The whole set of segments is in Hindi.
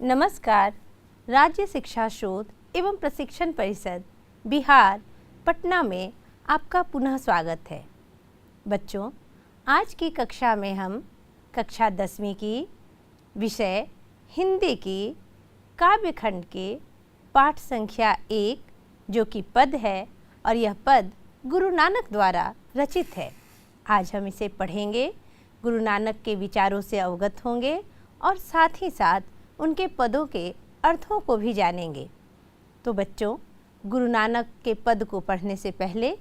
नमस्कार। राज्य शिक्षा शोध एवं प्रशिक्षण परिषद बिहार पटना में आपका पुनः स्वागत है। बच्चों, आज की कक्षा में हम कक्षा 10वीं की विषय हिंदी की काव्य खंड के पाठ संख्या 1 जो कि पद है और यह पद गुरु नानक द्वारा रचित है। आज हम इसे पढ़ेंगे, गुरु नानक के विचारों से अवगत होंगे और साथ ही साथ उनके पदों के अर्थों को भी जानेंगे। तो बच्चों, गुरु नानक के पद को पढ़ने से पहले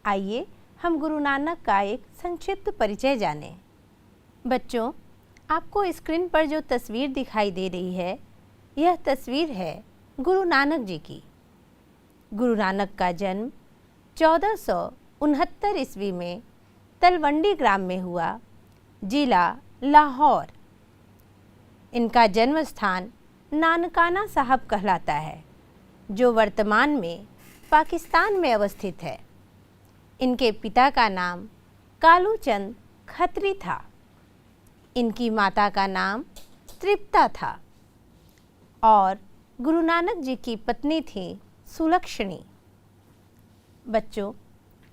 आइए हम गुरु नानक का एक संक्षिप्त परिचय जानें। बच्चों, आपको स्क्रीन पर जो तस्वीर दिखाई दे रही है, यह तस्वीर है गुरु नानक जी की। गुरु नानक का जन्म 1469 ईस्वी में तलवंडी ग्राम में हुआ, जिला लाहौर। इनका जन्म स्थान नानकाना साहब कहलाता है, जो वर्तमान में पाकिस्तान में अवस्थित है। इनके पिता का नाम कालूचंद खत्री था। इनकी माता का नाम तृप्ता था और गुरु नानक जी की पत्नी थी सुलक्षणी। बच्चों,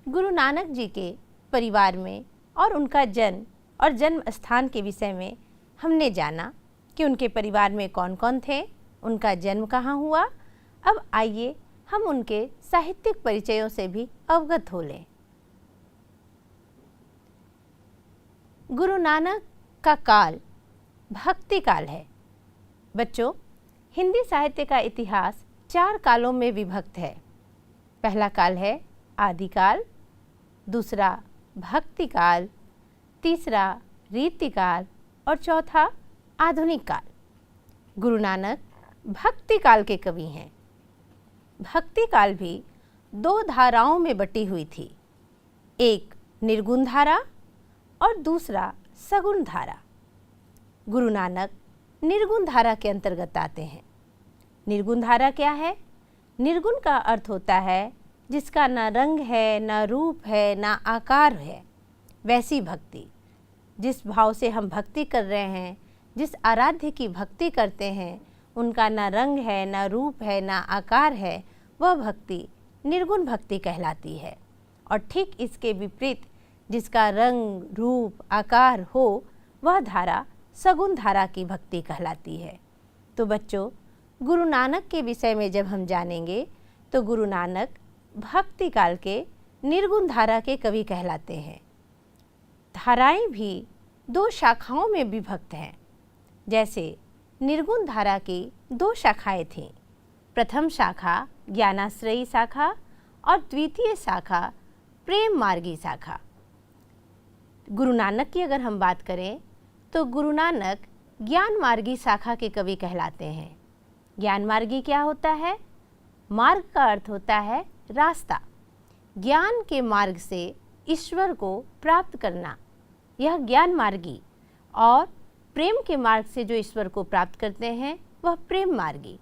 गुरु नानक जी के परिवार में और उनका जन्म और जन्म स्थान के विषय में हमने जाना कि उनके परिवार में कौन कौन थे, उनका जन्म कहाँ हुआ। अब आइए हम उनके साहित्यिक परिचयों से भी अवगत हो लें। गुरु नानक का काल भक्ति काल है। बच्चों, हिंदी साहित्य का इतिहास 4 कालों में विभक्त है। पहला काल है आदिकाल, दूसरा भक्ति काल, तीसरा रीति काल और चौथा आधुनिक काल। गुरु नानक भक्ति काल के कवि हैं। भक्ति काल भी 2 धाराओं में बटी हुई थी, एक निर्गुण धारा और दूसरा सगुण धारा। गुरु नानक निर्गुण धारा के अंतर्गत आते हैं। निर्गुण धारा क्या है? निर्गुण का अर्थ होता है जिसका न रंग है, न रूप है, न आकार है। वैसी भक्ति, जिस भाव से हम भक्ति कर रहे हैं, जिस आराध्य की भक्ति करते हैं, उनका न रंग है, न रूप है, न आकार है, वह भक्ति निर्गुण भक्ति कहलाती है। और ठीक इसके विपरीत जिसका रंग, रूप, आकार हो, वह धारा सगुण धारा की भक्ति कहलाती है। तो बच्चों, गुरु नानक के विषय में जब हम जानेंगे तो गुरु नानक भक्ति काल के निर्गुण धारा के कवि कहलाते हैं। धाराएं भी 2 शाखाओं में विभक्त हैं। जैसे निर्गुण धारा की 2 शाखाएं थीं। प्रथम शाखा ज्ञानाश्रयी शाखा और द्वितीय शाखा प्रेम मार्गी शाखा। गुरु नानक की अगर हम बात करें तो गुरु नानक ज्ञान मार्गी शाखा के कवि कहलाते हैं। ज्ञान मार्गी क्या होता है? मार्ग का अर्थ होता है रास्ता। ज्ञान के मार्ग से ईश्वर को प्राप्त करना, यह ज्ञान मार्गी। और प्रेम के मार्ग से जो ईश्वर को प्राप्त करते हैं, वह प्रेम मार्गी।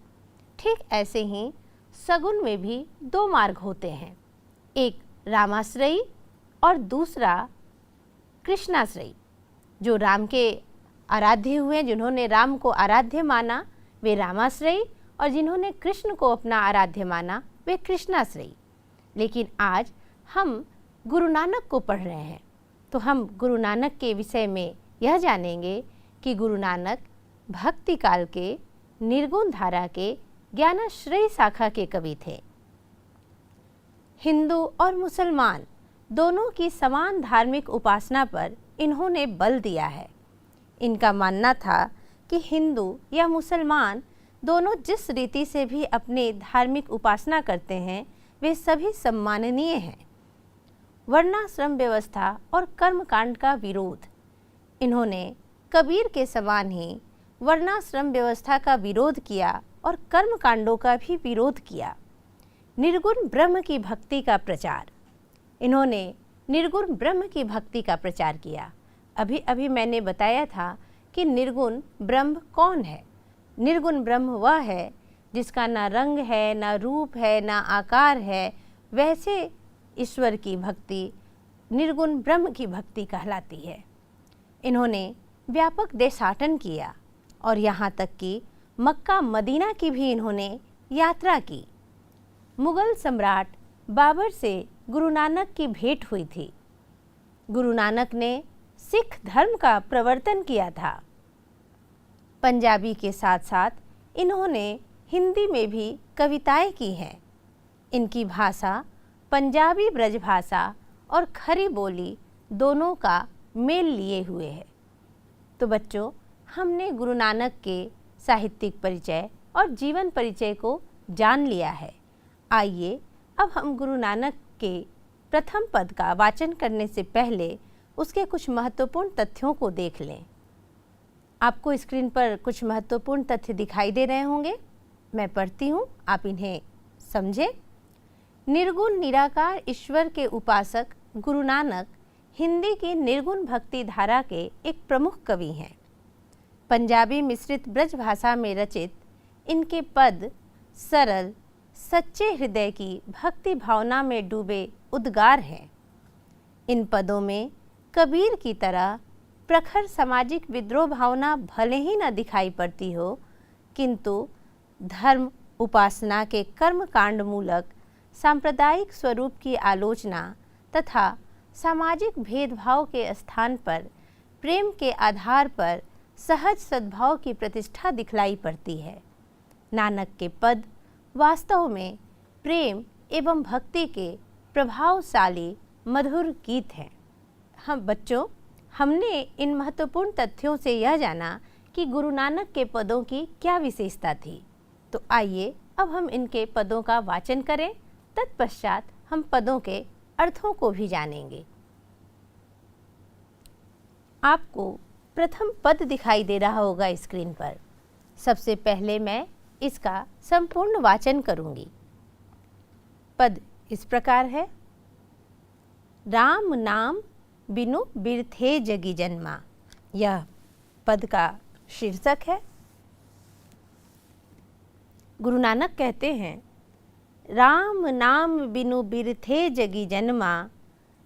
ठीक ऐसे ही सगुण में भी 2 मार्ग होते हैं, एक रामाश्रयी और दूसरा कृष्णाश्रयी। जो राम के आराध्य हुए, जिन्होंने राम को आराध्य माना, वे रामाश्रयी, और जिन्होंने कृष्ण को अपना आराध्य माना, वे कृष्णाश्रयी। लेकिन आज हम गुरु नानक को पढ़ रहे हैं, तो हम गुरु नानक के विषय में यह जानेंगे कि गुरु नानक भक्ति काल के निर्गुण धारा के ज्ञानाश्रयी शाखा के कवि थे। हिंदू और मुसलमान दोनों की समान धार्मिक उपासना पर इन्होंने बल दिया है। इनका मानना था कि हिंदू या मुसलमान दोनों जिस रीति से भी अपनी धार्मिक उपासना करते हैं, वे सभी सम्माननीय हैं। वर्णाश्रम व्यवस्था और कर्मकांड का विरोध। इन्होंने कबीर के समान ही वर्णाश्रम व्यवस्था का विरोध किया और कर्मकांडों का भी विरोध किया। निर्गुण ब्रह्म की भक्ति का प्रचार। इन्होंने निर्गुण ब्रह्म की भक्ति का प्रचार किया। अभी अभी मैंने बताया था कि निर्गुण ब्रह्म कौन है। निर्गुण ब्रह्म वह है जिसका ना रंग है, ना रूप है, ना आकार है। वैसे ईश्वर की भक्ति निर्गुण ब्रह्म की भक्ति कहलाती है। इन्होंने व्यापक देशाटन किया और यहाँ तक कि मक्का मदीना की भी इन्होंने यात्रा की। मुगल सम्राट बाबर से गुरु नानक की भेंट हुई थी। गुरु नानक ने सिख धर्म का प्रवर्तन किया था। पंजाबी के साथ साथ इन्होंने हिंदी में भी कविताएं की हैं। इनकी भाषा पंजाबी ब्रज भाषा और खरी बोली दोनों का मेल लिए हुए है। तो बच्चों, हमने गुरु नानक के साहित्यिक परिचय और जीवन परिचय को जान लिया है। आइए अब हम गुरु नानक के प्रथम पद का वाचन करने से पहले उसके कुछ महत्वपूर्ण तथ्यों को देख लें। आपको स्क्रीन पर कुछ महत्वपूर्ण तथ्य दिखाई दे रहे होंगे। मैं पढ़ती हूँ, आप इन्हें समझें। निर्गुण निराकार ईश्वर के उपासक गुरु नानक हिंदी की निर्गुण भक्ति धारा के एक प्रमुख कवि हैं। पंजाबी मिश्रित ब्रज भाषा में रचित इनके पद सरल, सच्चे हृदय की भक्ति भावना में डूबे उद्गार हैं। इन पदों में कबीर की तरह प्रखर सामाजिक विद्रोह भावना भले ही न दिखाई पड़ती हो, किंतु धर्म उपासना के कर्म कांड मूलक सांप्रदायिक स्वरूप की आलोचना तथा सामाजिक भेदभाव के स्थान पर प्रेम के आधार पर सहज सद्भाव की प्रतिष्ठा दिखलाई पड़ती है। नानक के पद वास्तव में प्रेम एवं भक्ति के प्रभावशाली मधुर गीत हैं। हम बच्चों, हमने इन महत्वपूर्ण तथ्यों से यह जाना कि गुरु नानक के पदों की क्या विशेषता थी। तो आइए अब हम इनके पदों का वाचन करें, तत्पश्चात हम पदों के अर्थों को भी जानेंगे। आपको प्रथम पद दिखाई दे रहा होगा स्क्रीन पर। सबसे पहले मैं इसका संपूर्ण वाचन करूंगी। पद इस प्रकार है। राम नाम बिनु बिरथे जगी जन्मा, यह पद का शीर्षक है। गुरु नानक कहते हैं, राम नाम बिनु बिरथे जगी जन्मा,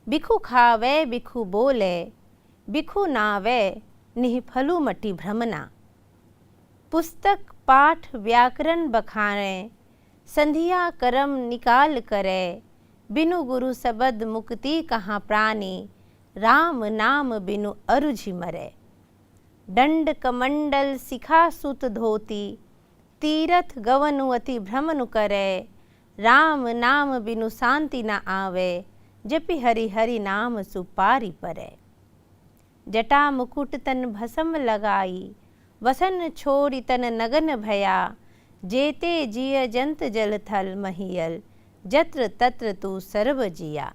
बिखु खावे बिखु बोले, बिखु नावे निःफलु मटि भ्रमना। पुस्तक पाठ व्याकरण बखाने, संधिया करम निकाल करे, बिनु गुरु सबद मुक्ति कहाँ प्राणी, राम नाम बिनु अरुझि मरे। दंड कमंडल शिखा सुत धोती, तीरथ गवनु अति भ्रमनु करे, राम नाम बिनु शांति न आवे, जपि हरि हरि नाम सुपारी परे। जटा मुकुट तन भस्म लगाई, वसन छोड़ि तन नगन भया, जेते जिय जंत जल थल महियल, जत्र तत्र तू सर्व जिया।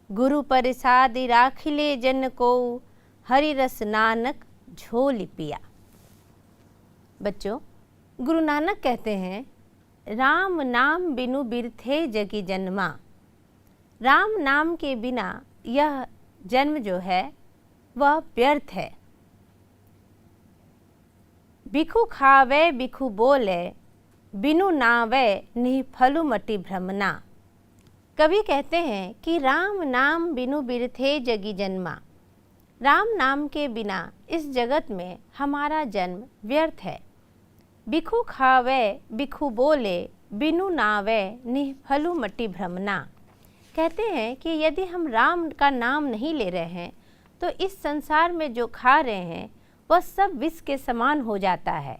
गुरु परिसादि राखिले जन को, हरि रस नानक झोली पिया। बच्चों, गुरु नानक कहते हैं, राम नाम बिनु बिरथे जगी जन्मा। राम नाम के बिना यह जन्म जो है वह व्यर्थ है। बिखु खावे बिखु बोले, बिनु नावे निःफलु मटि भ्रमना। कवि कहते हैं कि राम नाम बिनु बिरथे जगी जन्मा। राम नाम के बिना इस जगत में हमारा जन्म व्यर्थ है। बिखु खावे बिखु बोले, बिनु नावे निःफलु मटि भ्रमना। कहते हैं कि यदि हम राम का नाम नहीं ले रहे हैं तो इस संसार में जो खा रहे हैं वह सब विष के समान हो जाता है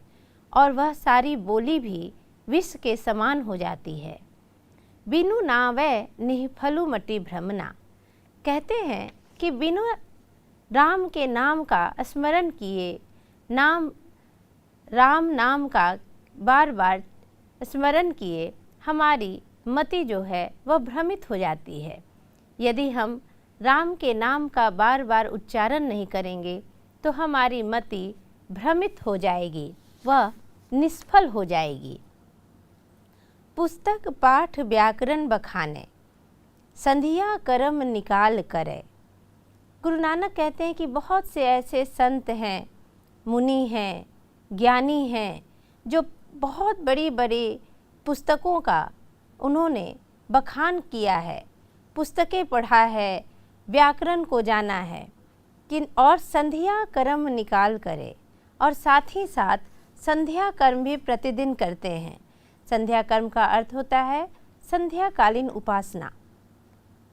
और वह सारी बोली भी विष के समान हो जाती है। बिनु नावे निःफलु मटि भ्रमना। कहते हैं कि बिनु राम के नाम का स्मरण किए, राम नाम का बार बार स्मरण किए, हमारी मति जो है वह भ्रमित हो जाती है। यदि हम राम के नाम का बार बार उच्चारण नहीं करेंगे तो हमारी मति भ्रमित हो जाएगी, वह निष्फल हो जाएगी। पुस्तक पाठ व्याकरण बखाने, संधिया कर्म निकाल करे। गुरु नानक कहते हैं कि बहुत से ऐसे संत हैं, मुनि हैं, ज्ञानी हैं, जो बहुत बड़ी बड़ी पुस्तकों का उन्होंने बखान किया है, पुस्तकें पढ़ा है, व्याकरण को जाना है, और संधिया कर्म निकाल करे, और साथ ही साथ संध्या कर्म भी प्रतिदिन करते हैं। संध्या कर्म का अर्थ होता है संध्याकालीन उपासना।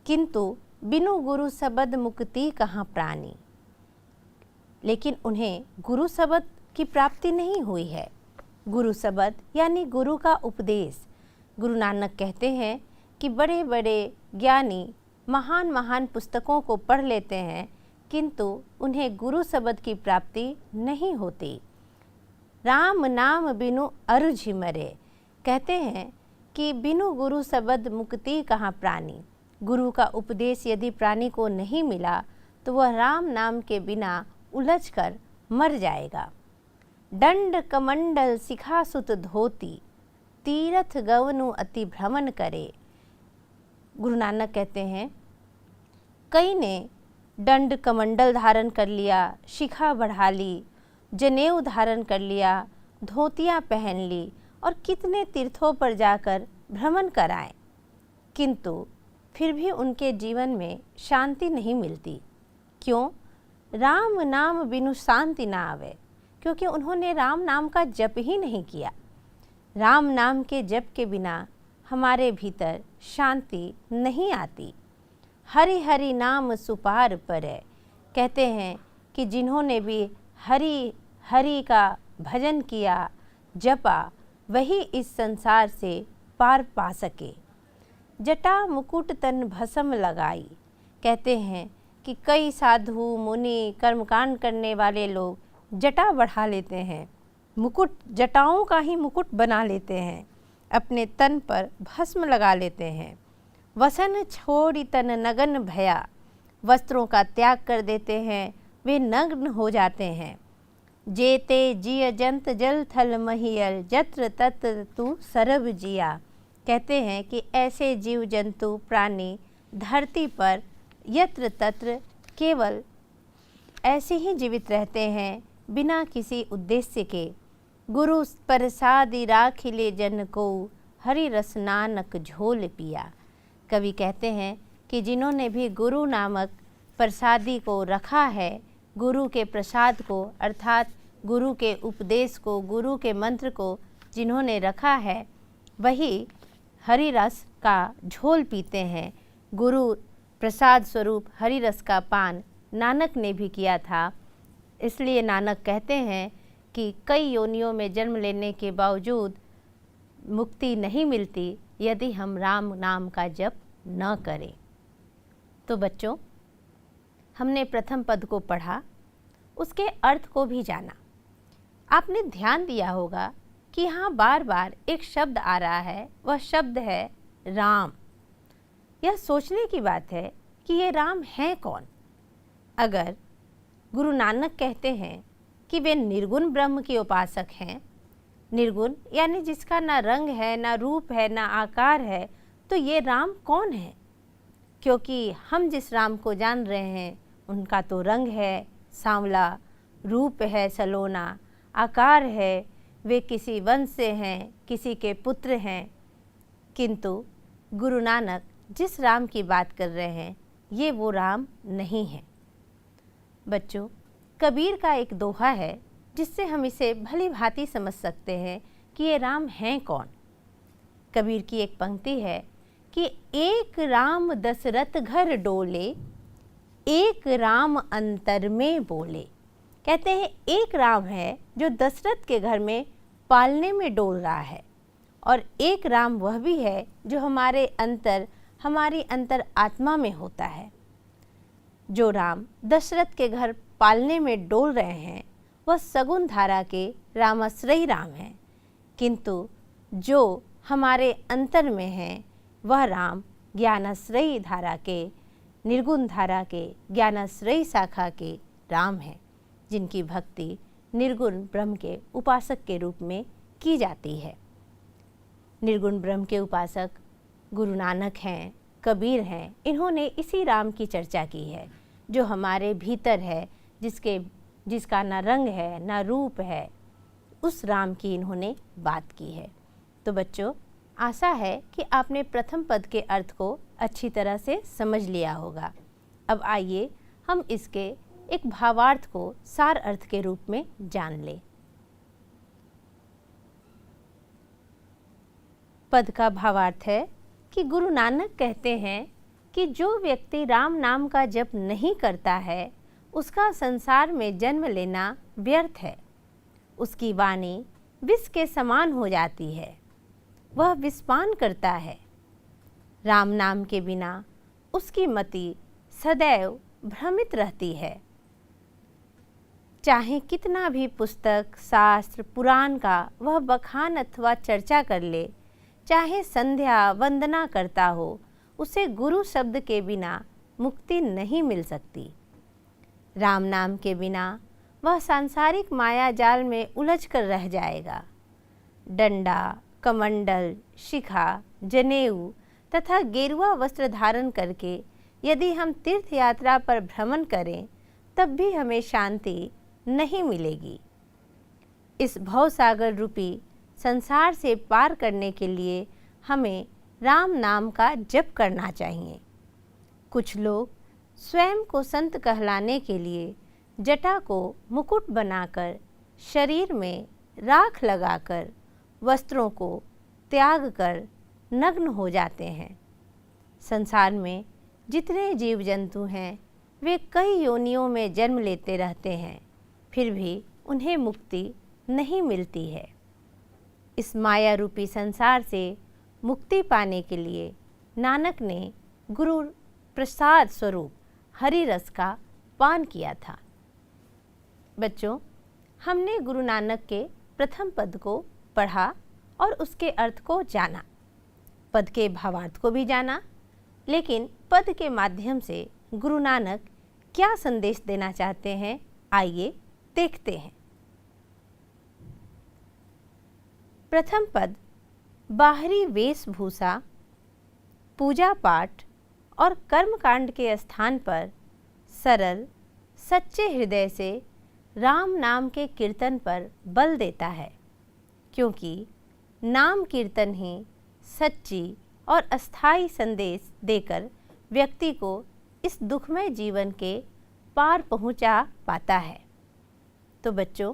किंतु बिनु गुरु शब्द मुक्ति कहाँ प्राणी, लेकिन उन्हें गुरु शब्द की प्राप्ति नहीं हुई है। गुरु शब्द यानी गुरु का उपदेश। गुरु नानक कहते हैं कि बड़े बड़े ज्ञानी महान महान पुस्तकों को पढ़ लेते हैं, किंतु उन्हें गुरु शब्द की प्राप्ति नहीं होती। राम नाम बिनु अरुझि मरे, कहते हैं कि बिनु गुरु शब्द मुक्ति कहाँ प्राणी। गुरु का उपदेश यदि प्राणी को नहीं मिला तो वह राम नाम के बिना उलझकर मर जाएगा। दंड कमंडल शिखा सुत धोती, तीरथ गवनु अति भ्रमण करे। गुरु नानक कहते हैं कई ने दंड कमंडल धारण कर लिया, शिखा बढ़ा ली, जनेऊ धारण कर लिया, धोतियाँ पहन ली और कितने तीर्थों पर जाकर भ्रमण कराए, किंतु फिर भी उनके जीवन में शांति नहीं मिलती। क्यों? राम नाम बिनु शांति ना आवे, क्योंकि उन्होंने राम नाम का जप ही नहीं किया। राम नाम के जप के बिना हमारे भीतर शांति नहीं आती। हरि हरि नाम सुपार परै, कहते हैं कि जिन्होंने भी हरि हरि का भजन किया, जपा, वही इस संसार से पार पा सके। जटा मुकुट तन भस्म लगाई, कहते हैं कि कई साधु मुनि कर्मकांड करने वाले लोग जटा बढ़ा लेते हैं, मुकुट जटाओं का ही मुकुट बना लेते हैं, अपने तन पर भस्म लगा लेते हैं। वसन छोड़ी तन नगन भया, वस्त्रों का त्याग कर देते हैं, वे नग्न हो जाते हैं। जेते जिय जंत जल थल महियल, जत्र तत्र तू सरब जिया, कहते हैं कि ऐसे जीव जंतु प्राणी धरती पर यत्र तत्र केवल ऐसे ही जीवित रहते हैं, बिना किसी उद्देश्य के। गुरु प्रसादि राखिले जन को, हरि रस नानक झोल पिया। कवि कहते हैं कि जिन्होंने भी गुरु नामक प्रसादी को रखा है, गुरु के प्रसाद को अर्थात गुरु के उपदेश को, गुरु के मंत्र को जिन्होंने रखा है, वही हरि रस का झोल पीते हैं। गुरु प्रसाद स्वरूप हरि रस का पान नानक ने भी किया था। इसलिए नानक कहते हैं कि कई योनियों में जन्म लेने के बावजूद मुक्ति नहीं मिलती यदि हम राम नाम का जप न करें। तो बच्चों, हमने प्रथम पद को पढ़ा, उसके अर्थ को भी जाना। आपने ध्यान दिया होगा कि यहाँ बार बार एक शब्द आ रहा है, वह शब्द है राम। यह सोचने की बात है कि ये राम हैं कौन। अगर गुरु नानक कहते हैं कि वे निर्गुण ब्रह्म के उपासक हैं, निर्गुण यानी जिसका ना रंग है, ना रूप है, ना आकार है, तो ये राम कौन है? क्योंकि हम जिस राम को जान रहे हैं उनका तो रंग है सांवला, रूप है सलोना, आकार है, वे किसी वंश से हैं, किसी के पुत्र हैं। किंतु गुरु नानक जिस राम की बात कर रहे हैं ये वो राम नहीं है। बच्चों, कबीर का एक दोहा है जिससे हम इसे भली भांति समझ सकते हैं कि ये राम हैं कौन। कबीर की एक पंक्ति है कि एक राम दशरथ घर डोले, एक राम अंतर में बोले। कहते हैं एक राम है जो दशरथ के घर में पालने में डोल रहा है, और एक राम वह भी है जो हमारे अंतर, हमारी अंतर आत्मा में होता है। जो राम दशरथ के घर पालने में डोल रहे हैं वह सगुन धारा के रामाश्रयी राम हैं, किंतु जो हमारे अंतर में हैं वह राम ज्ञानाश्रयी धारा के, निर्गुण धारा के, ज्ञानाश्रयी शाखा के राम हैं, जिनकी भक्ति निर्गुण ब्रह्म के उपासक के रूप में की जाती है। निर्गुण ब्रह्म के उपासक गुरु नानक हैं, कबीर हैं। इन्होंने इसी राम की चर्चा की है जो हमारे भीतर है, जिसका ना रंग है ना रूप है, उस राम की इन्होंने बात की है। तो बच्चों, आशा है कि आपने प्रथम पद के अर्थ को अच्छी तरह से समझ लिया होगा। अब आइए हम इसके एक भावार्थ को सार अर्थ के रूप में जान लें। पद का भावार्थ है कि गुरु नानक कहते हैं कि जो व्यक्ति राम नाम का जप नहीं करता है उसका संसार में जन्म लेना व्यर्थ है। उसकी वाणी विष के समान हो जाती है, वह विषपान करता है। राम नाम के बिना उसकी मति सदैव भ्रमित रहती है। चाहे कितना भी पुस्तक, शास्त्र, पुराण का वह बखान अथवा चर्चा कर ले, चाहे संध्या वंदना करता हो, उसे गुरु शब्द के बिना मुक्ति नहीं मिल सकती। राम नाम के बिना वह सांसारिक माया जाल में उलझ कर रह जाएगा। डंडा, कमंडल, शिखा, जनेऊ तथा गेरुआ वस्त्र धारण करके यदि हम तीर्थ यात्रा पर भ्रमण करें तब भी हमें शांति नहीं मिलेगी। इस भवसागर रूपी संसार से पार करने के लिए हमें राम नाम का जप करना चाहिए। कुछ लोग स्वयं को संत कहलाने के लिए जटा को मुकुट बनाकर, शरीर में राख लगाकर, वस्त्रों को त्याग कर नग्न हो जाते हैं। संसार में जितने जीव जंतु हैं वे कई योनियों में जन्म लेते रहते हैं, फिर भी उन्हें मुक्ति नहीं मिलती है। इस माया रूपी संसार से मुक्ति पाने के लिए नानक ने गुरु प्रसाद स्वरूप हरि रस का पान किया था। बच्चों, हमने गुरु नानक के प्रथम पद को पढ़ा और उसके अर्थ को जाना, पद के भावार्थ को भी जाना, लेकिन पद के माध्यम से गुरु नानक क्या संदेश देना चाहते हैं, आइए देखते हैं। प्रथम पद बाहरी वेशभूषा, पूजा पाठ और कर्मकांड के स्थान पर सरल सच्चे हृदय से राम नाम के कीर्तन पर बल देता है, क्योंकि नाम कीर्तन ही सच्ची और अस्थायी संदेश देकर व्यक्ति को इस दुखमय जीवन के पार पहुंचा पाता है। तो बच्चों,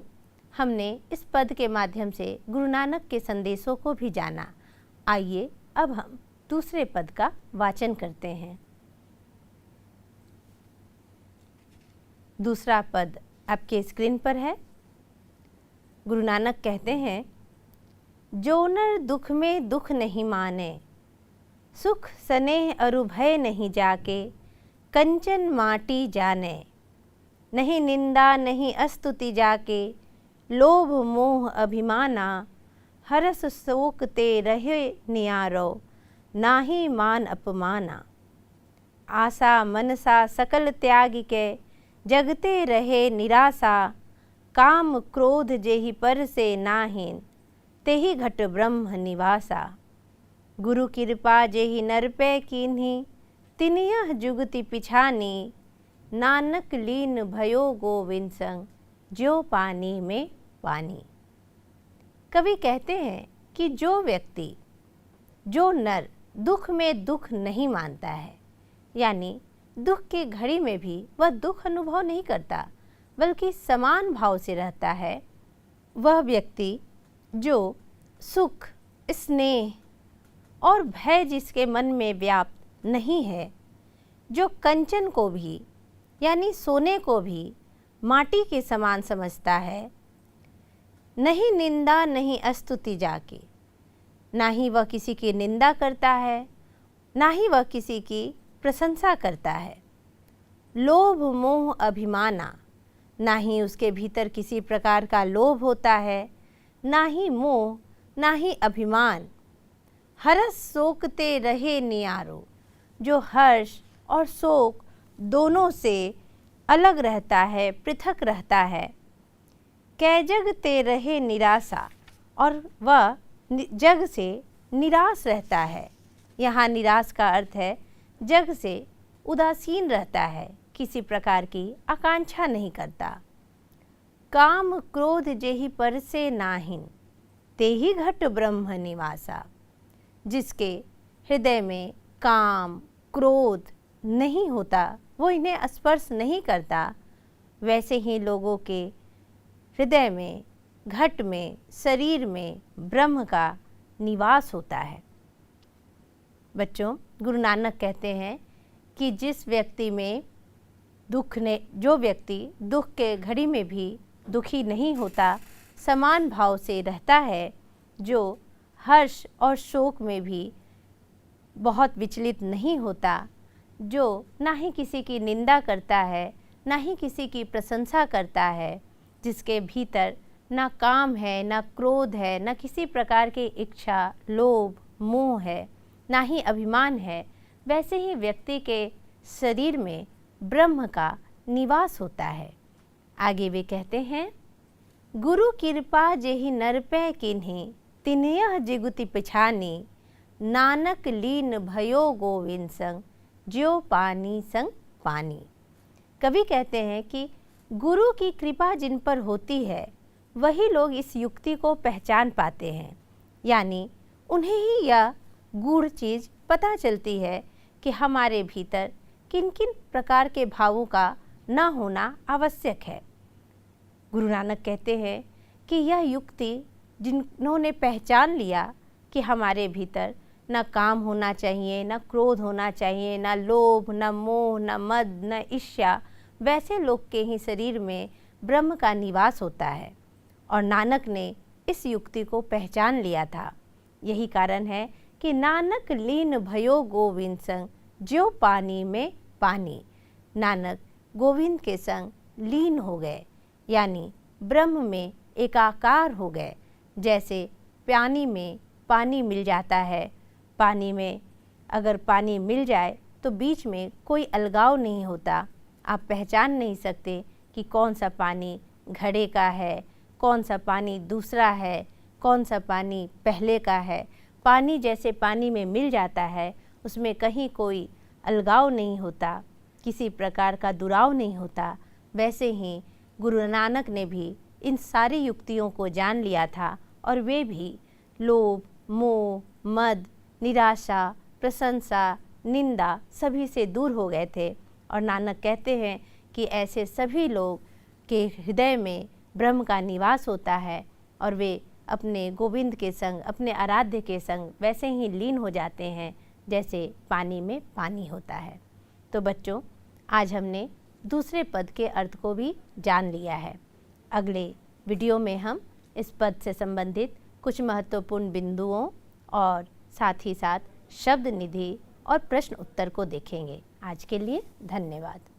हमने इस पद के माध्यम से गुरु नानक के संदेशों को भी जाना। आइए अब हम दूसरे पद का वाचन करते हैं। दूसरा पद आपके स्क्रीन पर है। गुरु नानक कहते हैं, जो नर दुख में दुख नहीं माने, सुख स्नेह अरु भय नहीं जाके, कंचन माटी जाने, नहीं निंदा नहीं अस्तुति जाके, लोभ मोह अभिमाना, हरस शोक ते रहे नियारो, नाही मान अपमाना, आशा मनसा सकल त्याग के, जगते रहे निराशा, काम क्रोध जेहि पर से नाहीन, तेहि घट ब्रह्म निवासा, गुरु कृपा जेहि नर पे कीन्ही, तिनियह जुगति पिछानी, नानक लीन भयो गोविंद संग, ज्यो पानी में पानी। कवि कहते हैं कि जो व्यक्ति, जो नर दुख में दुख नहीं मानता है, यानी दुख की घड़ी में भी वह दुख अनुभव नहीं करता बल्कि समान भाव से रहता है, वह व्यक्ति जो सुख, स्नेह और भय जिसके मन में व्याप्त नहीं है, जो कंचन को भी यानी सोने को भी माटी के समान समझता है, नहीं निंदा नहीं अस्तुति जाके, ना ही वह किसी की निंदा करता है, ना ही वह किसी की प्रशंसा करता है, लोभ मोह अभिमाना, ना ही उसके भीतर किसी प्रकार का लोभ होता है, ना ही मोह ना ही अभिमान, हरस शोकते रहे नियारो, जो हर्ष और शोक दोनों से अलग रहता है, पृथक रहता है, कै जग ते रहे निराशा, और वह जग से निराश रहता है। यहाँ निराश का अर्थ है जग से उदासीन रहता है, किसी प्रकार की आकांक्षा नहीं करता। काम क्रोध जेहि पर से नाहिन, तेहि घट ब्रह्म निवासा, जिसके हृदय में काम क्रोध नहीं होता, वो इन्हें स्पर्श नहीं करता, वैसे ही लोगों के हृदय में, घट में, शरीर में ब्रह्म का निवास होता है। बच्चों, गुरु नानक कहते हैं कि जो व्यक्ति दुख के घड़ी में भी दुखी नहीं होता, समान भाव से रहता है, जो हर्ष और शोक में भी बहुत विचलित नहीं होता, जो ना ही किसी की निंदा करता है, ना ही किसी की प्रशंसा करता है, जिसके भीतर ना काम है, ना क्रोध है, ना किसी प्रकार की इच्छा, लोभ, मोह है, ना ही अभिमान है, वैसे ही व्यक्ति के शरीर में ब्रह्म का निवास होता है। आगे वे कहते हैं, गुरु कृपा जेहि नर पे किन्हीं, तिन्यह जिगुति पिछानी, नानक लीन भयो गोविंद संग, ज्यो पानी संग पानी। कवि कहते हैं कि गुरु की कृपा जिन पर होती है वही लोग इस युक्ति को पहचान पाते हैं, यानी उन्हें ही यह गूढ़ चीज़ पता चलती है कि हमारे भीतर किन किन प्रकार के भावों का न होना आवश्यक है। गुरु नानक कहते हैं कि यह युक्ति जिन्होंने पहचान लिया कि हमारे भीतर न काम होना चाहिए, न क्रोध होना चाहिए, न लोभ, न मोह, न मद, न ईर्ष्या, वैसे लोग के ही शरीर में ब्रह्म का निवास होता है। और नानक ने इस युक्ति को पहचान लिया था। यही कारण है कि नानक लीन भयो गोविंद संग, ज्यो पानी में पानी। नानक गोविंद के संग लीन हो गए, यानी ब्रह्म में एकाकार हो गए। जैसे पानी में पानी मिल जाता है, पानी में अगर पानी मिल जाए तो बीच में कोई अलगाव नहीं होता। आप पहचान नहीं सकते कि कौन सा पानी घड़े का है, कौन सा पानी दूसरा है, कौन सा पानी पहले का है। पानी जैसे पानी में मिल जाता है, उसमें कहीं कोई अलगाव नहीं होता, किसी प्रकार का दुराव नहीं होता। वैसे ही गुरु नानक ने भी इन सारी युक्तियों को जान लिया था और वे भी लोभ, मोह, मद, निराशा, प्रशंसा, निंदा सभी से दूर हो गए थे। और नानक कहते हैं कि ऐसे सभी लोग के हृदय में ब्रह्म का निवास होता है और वे अपने गोविंद के संग, अपने आराध्य के संग वैसे ही लीन हो जाते हैं जैसे पानी में पानी होता है। तो बच्चों, आज हमने दूसरे पद के अर्थ को भी जान लिया है। अगले वीडियो में हम इस पद से संबंधित कुछ महत्वपूर्ण बिंदुओं और साथ ही साथ शब्द निधि और प्रश्न उत्तर को देखेंगे। आज के लिए धन्यवाद।